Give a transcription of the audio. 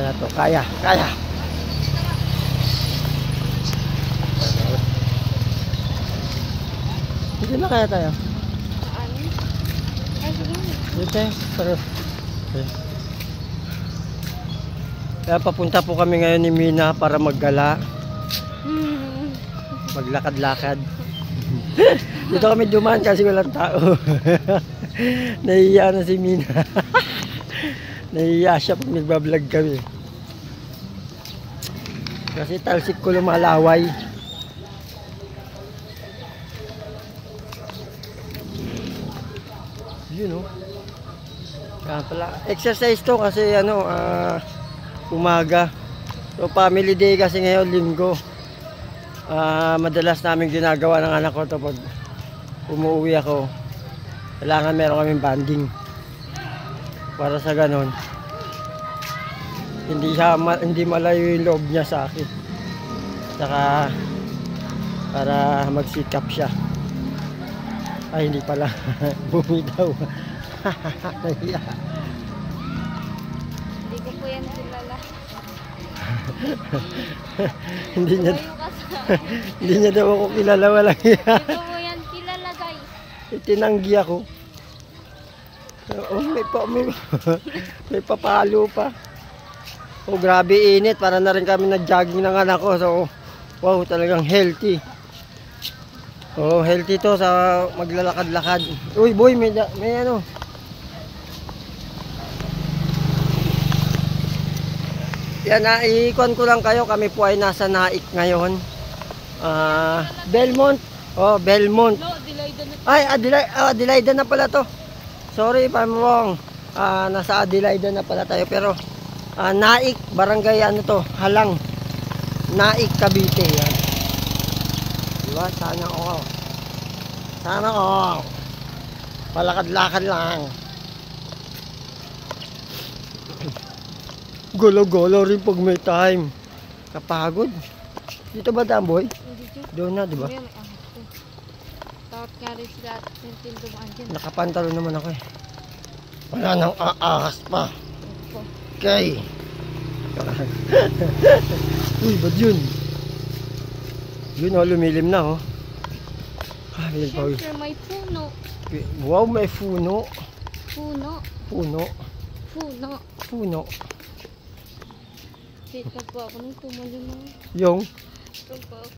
na to. Kaya, kaya. Dito na kaya tayo. Ano? Ay, sige. Dito eh. Pero, okay. Kaya papunta po kami ngayon ni Mina para maggala. Maglakad-lakad. Dito kami dumaan kasi walang tao. Nahihiya na si Mina. Nahihiya siya pag nagbablog kami. Kasi talsik ko lumalaway. Yun, oh. Kaya pala, exercise to kasi ano, umaga. So family day kasi ngayon, linggo. Madalas namin ginagawa ng anak ko to pag umuwi ako. Kailangan meron kaming banding. Para sa ganon, hindi malayo yung loob niya sa akin. Saka para magsikap siya. Ay, hindi pala. Bumi daw. Hindi ko po yan kilala. Hindi niya daw ako kilala. Walang iya. Hindi ko po yan kilala, guys. Itinanggi ako. Oh, may papalo pa. Oh, grabe init. Para na rin kami nag-jogging ng anak ko. So, wow, talagang healthy. Oh, healthy to sa maglalakad-lakad. Uy, boy, may ano. Yan, iikon ko lang kayo. Kami po ay nasa Naik ngayon. Belmont. Oh, Belmont. No, Adelaida na. Ay, Adelaida na pala to. Sorry if I'm wrong. Nasa Adelaida na pala tayo. Pero, Naik, barangay ano to, Halang. Naik, Cavite. Yan. Diba? Sana all. Sana all. Palakad-lakad lang. Golo-golo rin pag may time. Kapagod. Dito ba damboy? Doon na, diba? Takot nga rin sila at dumaan dyan. Nakapantalo naman ako eh. Wala nang aahas pa. Okay. Uy, ba't yun? Yun oh, lumilim na oh. Siyempre may puno. Wow, may puno. Puno. Puno. Puno. Puno. Wait, po ako nung tumalim mo. Yung? Ito po.